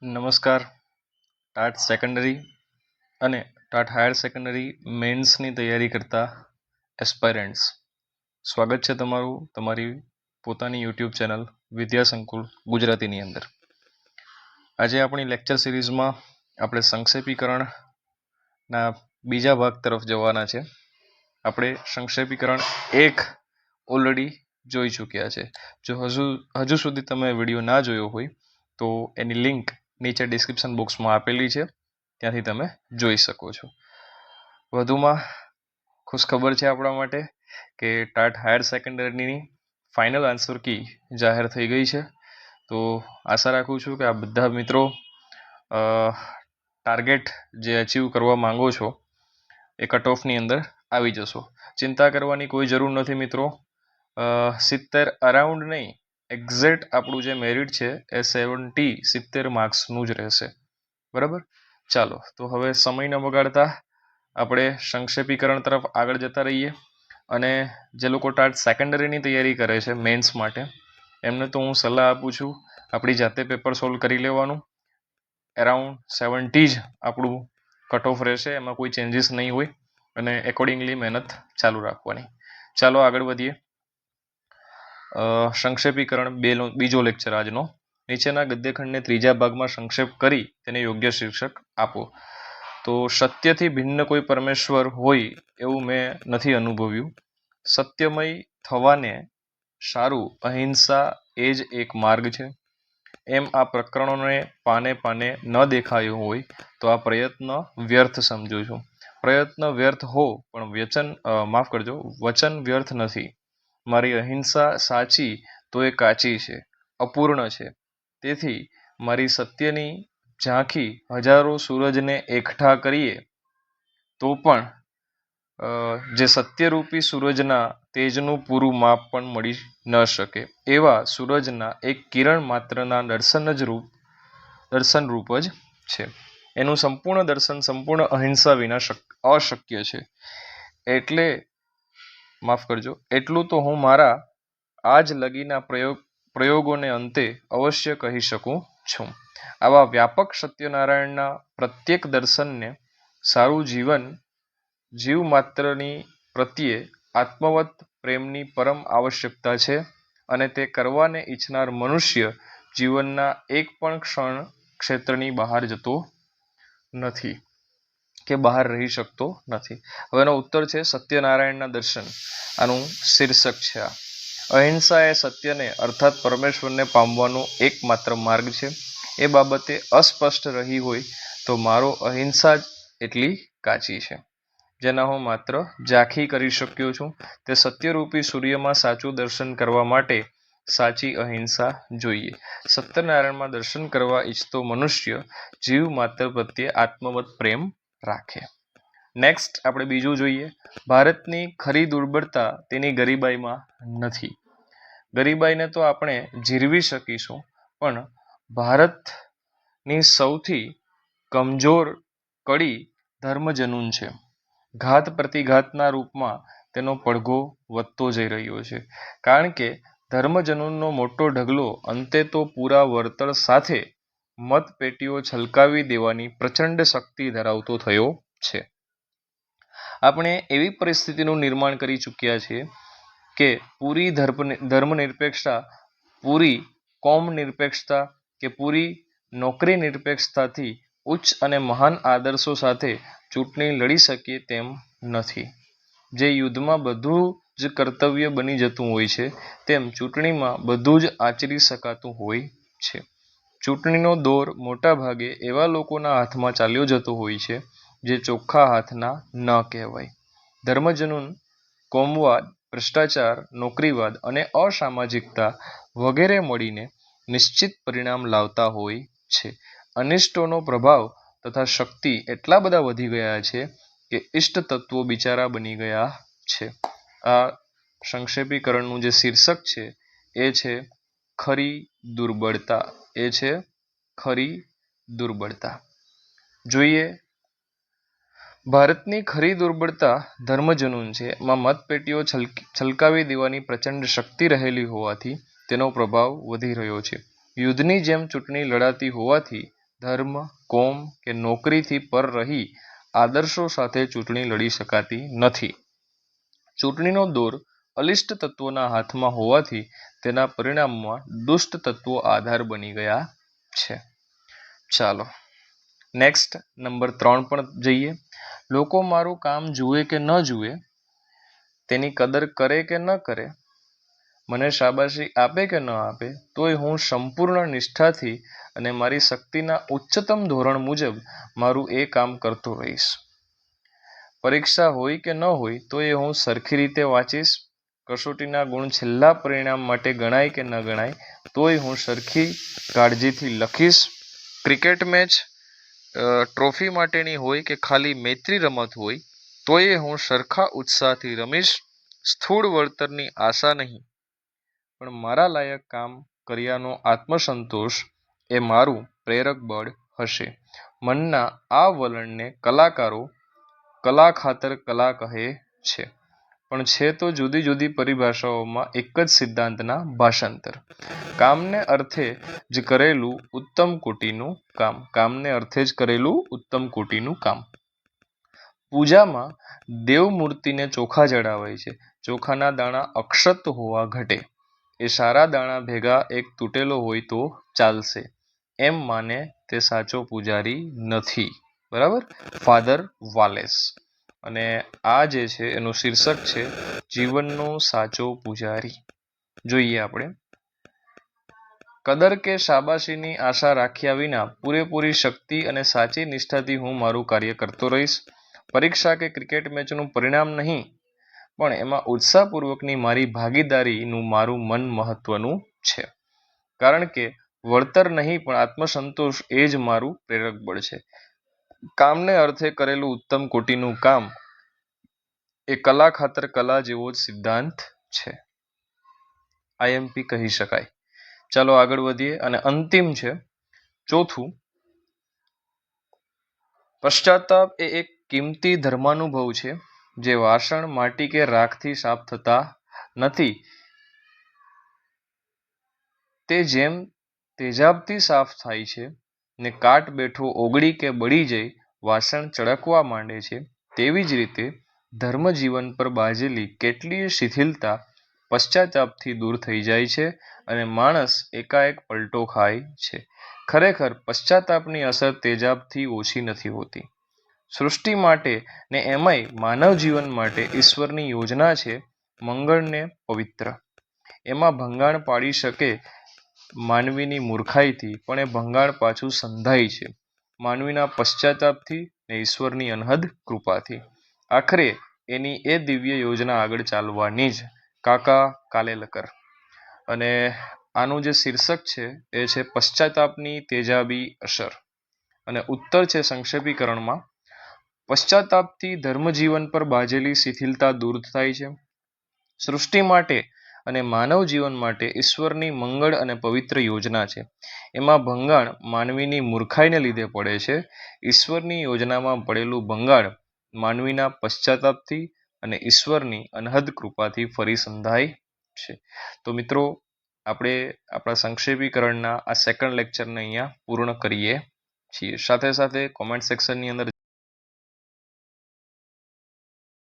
નમસ્કાર. TAT secondary અને TAT higher secondary મેન્સની તૈયારી કરતા એસ્પાયરન્ટ્સ, સ્વાગત છે તમારું તમારી પોતાની યુટ્યુબ ચેનલ વિદ્યા સંકુલ ગુજરાતીની અંદર. આજે આપણી લેક્ચર સિરીઝમાં આપણે સંક્ષેપીકરણના બીજા ભાગ તરફ જવાના છે. આપણે સંક્ષેપીકરણ 1 ઓલરેડી જોઈ ચૂક્યા છે. જો હજુ સુધી તમે વિડીયો ના જોયો હોય તો એની લિંક નીચે ડિસ્ક્રિપ્શન બોક્સમાં આપેલી છે, ત્યાંથી તમે જોઈ શકો છો. વધુમાં ખુશખબર છે આપણા માટે કે ટાટ હાયર સેકન્ડરીની ફાઇનલ આન્સર કી જાહેર થઈ ગઈ છે. તો આશા રાખું છું કે આ બધા મિત્રો ટાર્ગેટ જે અચીવ કરવા માંગો છો એ કટ ઓફની અંદર આવી જશો. ચિંતા કરવાની કોઈ જરૂર નથી મિત્રો. 70 અરાઉન્ડ નહીં, એક્ઝેક્ટ આપણું જે મેરિટ છે એ 70 માર્ક્સનું જ રહેશે. બરાબર, ચાલો તો હવે સમય ન બગાડતા આપણે સંક્ષેપીકરણ તરફ આગળ જતા રહીએ. અને જે લોકો ટાટ સેકન્ડરીની તૈયારી કરે છે મેન્સ માટે, એમને તો હું સલાહ આપું છું આપણી જાતે પેપર સોલ્વ કરી લેવાનું. અરાઉન્ડ 70 જ આપણું કટ ઓફ રહેશે, એમાં કોઈ ચેન્જીસ નહીં હોય અને એકોર્ડિંગલી મહેનત ચાલુ રાખવાની. ચાલો આગળ વધીએ. સંક્ષેપીકરણ બીજો લેક્ચર આજનો. નીચેના ગદ્યખંડને ત્રીજા ભાગમાં સંક્ષેપ કરી તેને યોગ્ય શીર્ષક આપો. તો સત્યથી ભિન્ન કોઈ પરમેશ્વર હોય એવું મેં નથી અનુભવ્યું. સત્યમય થવાને સારું અહિંસા એ જ એક માર્ગ છે. એમ આ પ્રકરણોને પાને પાને ન દેખાયું હોય તો આ પ્રયત્ન વ્યર્થ સમજું છું. પ્રયત્ન વ્યર્થ હો પણ વચન વ્યર્થ નથી. મારી અહિંસા સાચી તો એ કાચી છે, અપૂર્ણ છે. તેથી મારી સત્યની ઝાંખી હજારો સૂરજને એકઠા કરીએ તો પણ જે સત્યરૂપી સૂરજના તેજનું પૂરું માપ પણ મળી ન શકે. એવા સૂરજના એક કિરણ માત્રના દર્શન રૂપ જ છે. એનું સંપૂર્ણ દર્શન સંપૂર્ણ અહિંસા વિના અશક્ય છે. એટલું તો હું મારા આજ લગીના પ્રયોગોને અંતે અવશ્ય કહી શકું છું. આવા વ્યાપક સત્યનારાયણના પ્રત્યેક દર્શનને સારું જીવ માત્રની પ્રત્યે આત્મવત પ્રેમની પરમ આવશ્યકતા છે. અને તે કરવાને ઈચ્છનાર મનુષ્ય જીવનના એક પણ ક્ષેત્રની બહાર જતો નથી કે બહાર રહી શકતો નથી. હવે એનો ઉત્તર છે સત્યનારાયણના દર્શન. આનું શીર્ષક છે આ. અહિંસા એ સત્યને અર્થાત પરમેશ્વરને પામવાનો એકમાત્ર માર્ગ છે. એ બાબતે અસ્પષ્ટ રહી હોય તો મારો અહિંસા જ એટલી કાચી છે જેના હું માત્ર ઝાંખી કરી શક્યો છું. તે સત્યરૂપી સૂર્યમાં સાચું દર્શન કરવા માટે સાચી અહિંસા જોઈએ. સત્યનારાયણમાં દર્શન કરવા ઈચ્છતો મનુષ્ય જીવ માત્ર પ્રત્યે આત્મવત પ્રેમ રાખે. નેક્સ્ટ આપણે બીજું જોઈએ. ભારતની ખરી દુર્બળતા તેની ગરીબાઈમાં નથી. ગરીબાઈને તો આપણે જીરવી શકીશું, પણ ભારતની સૌથી કમજોર કડી ધર્મજનૂન છે. ઘાત પ્રતિઘાતના રૂપમાં તેનો પડઘો વધતો જઈ રહ્યો છે. કારણ કે ધર્મજનૂનનો મોટો ઢગલો અંતે તો પૂરા વળતર સાથે મતપેટીઓ છલકાવી દેવાની પ્રચંડ શક્તિ ધરાવતો થયો છે. આપણે એવી પરિસ્થિતિનું નિર્માણ કરી ચૂક્યા છીએ કે પૂરી ધર્મનિરપેક્ષતા, પૂરી કોમ નિરપેક્ષતા કે પૂરી નોકરી નિરપેક્ષતાથી ઉચ્ચ અને મહાન આદર્શો સાથે ચૂંટણી લડી શકીએ તેમ નથી. જે યુદ્ધમાં બધું જ કર્તવ્ય બની જતું હોય છે, તેમ ચૂંટણીમાં બધું જ આચરી શકાતું હોય છે. ચૂંટણીનો દોર મોટા ભાગે એવા લોકોના હાથમાં ચાલ્યો જતો હોય છે જે ચોખ્ખા હાથના ન કહેવાય. ધર્મજનૂન કોમવાદ, ભ્રષ્ટાચાર, નોકરીવાદ અને અસામાજિકતા વગેરે મળીને નિશ્ચિત પરિણામ લાવતા હોય છે. અનિષ્ટોનો પ્રભાવ તથા શક્તિ એટલા બધા વધી ગયા છે કે ઇષ્ટ તત્વો બિચારા બની ગયા છે. આ સંક્ષેપીકરણનું જે શીર્ષક છે એ છે ખરી દુર્બળતા. જોઈએ, ભારતની ખરી દુર્બળતા ધર્મજનૂન છે. એમાં મતપેટીઓ છલકાવી દેવાની પ્રચંડ શક્તિ રહેલી હોવાથી તેનો પ્રભાવ વધી રહ્યો છે. યુદ્ધની જેમ ચૂંટણી લડાતી હોવાથી ધર્મ, કોમ કે નોકરીથી પર રહી આદર્શો સાથે ચૂંટણી લડી શકાતી નથી. ચૂંટણીનો દોર અલિષ્ટ તત્વોના હાથમાં હોવાથી તેના પરિણામમાં દુષ્ટ તત્વો આધાર બની ગયા છે. ચાલો નેક્સ્ટ નંબર 3 પણ જઈએ. લોકો મારું કામ જુએ કે ન જુએ, તેની કદર કરે કે ન કરે, મને શાબાશી આપે કે ન આપે, તોય હું સંપૂર્ણ નિષ્ઠાથી અને મારી શક્તિના ઉચ્ચતમ ધોરણ મુજબ મારું એ કામ કરતો રહીશ. પરીક્ષા હોય કે ન હોય તોય હું સરખી રીતે વાંચીશ. કસોટીના ગુણ છેલ્લા પરિણામ માટે ગણાય કે ન ગણાય તોય હું સરખી કાળજીથી લખીશ. ક્રિકેટ મેચ ટ્રોફી માટેની હોય કે ખાલી મૈત્રી રમત હોય તોય હું સરખા ઉત્સાહથી રમીશ. સ્થૂળ વળતરની આશા નહીં, પણ મારા લાયક કામ કર્યાનો આત્મસંતોષ એ મારું પ્રેરક બળ હશે. મનના આ વલણને કલાકારો કલા ખાતર કલા કહે છે, પણ છે તો જુદી જુદી પરિભાષાઓમાં એક જ સિદ્ધાંતના ભાષાંતર. કામને અર્થે જ કરેલું ઉત્તમ કોટીનું કામ. કામને અર્થે જ કરેલું ઉત્તમ કોટીનું કામ. પૂજામાં દેવ મૂર્તિને ચોખા ચડાવાય છે. ચોખાના દાણા અક્ષત હોવા ઘટે. એ સારા દાણા ભેગા એક તૂટેલો હોય તો ચાલશે, એમ માને તે સાચો પૂજારી નથી. બરાબર, ફાધર વાલેસ. અને આ જે છે એનું શીર્ષક છે જીવનનો સાચો પૂજારી. જોઈએ આપણે. કદર કે શાબાશીની આશા રાખ્યા વિના પૂરેપૂરી શક્તિ અને સાચી નિષ્ઠાથી હું મારું કાર્ય કરતો રહીશ. પરીક્ષા કે ક્રિકેટ મેચનું પરિણામ નહીં, પણ એમાં ઉત્સાહપૂર્વકની મારી ભાગીદારીનું મારું મન મહત્વનું છે. કારણ કે વળતર નહીં પણ આત્મસંતોષ એ જ મારું પ્રેરક બળ છે. કામને અર્થે કરેલું ઉત્તમ કોટીનું કામ એ કલા ખાતર કલા જેવો જ સિદ્ધાંત છે. આઈએમપી કહી શકાય. ચાલો આગળ વધીએ અને અંતિમ છે ચોથું. પશ્ચાતાપ એ એક કિંમતી ધર્માનુભવ છે જે વાસણ માટી કે રાખથી સાફ થતા નથી. તે જેમ તેજાબથી સાફ થાય છે ને કાટ બેઠો ઓગળી કે બળી જઈ વાસણ ચળકવા માંડે છે, તેવી જ રીતે ધર્મજીવન પર બાજેલી કેટલીય શિથિલતા પશ્ચાતાપથી દૂર થઈ જાય છે અને માણસ એકાએક પલટો ખાય છે. ખરેખર પશ્ચાતાપની અસર તેજાબથી ઓછી નથી હોતી. સૃષ્ટિ માટે ને એમાંય માનવ જીવન માટે ઈશ્વરની યોજના છે મંગળને પવિત્ર. એમાં ભંગાણ પાડી શકે માનવીની મૂર્ખાઈથી, પણ એ ભંગાણ પાછું સંધાય છે માનવીના પશ્ચાતાપથી ને ઈશ્વરની અનહદ કૃપાથી. આખરે એની એ દિવ્ય યોજના આગળ ચાલવાની જ. કાકા કાલેલકર. અને આનું જે શીર્ષક છે એ છે પશ્ચાતાપની તેજાબી અસર. અને ઉત્તર છે સંક્ષેપીકરણમાં. પશ્ચાતાપથી ધર્મજીવન પર બાજેલી શિથિલતા દૂર થાય છે. સૃષ્ટિ માટે અને માનવ જીવન માટે ઈશ્વરની મંગળ અને પવિત્ર યોજના છે. એમાં ભંગાણ માનવીની મૂર્ખાઈને લીધે પડે છે. ઈશ્વરની યોજનામાં પડેલું ભંગાણ માનવીના પશ્ચાતાપથી અને ઈશ્વરની અનહદ કૃપાથી ફરી સંધાય છે. તો મિત્રો, આપણે આપણા સંક્ષેપીકરણના આ સેકન્ડ લેક્ચરને અહીંયા પૂર્ણ કરીએ છીએ. સાથે સાથે કોમેન્ટ સેક્શનની અંદર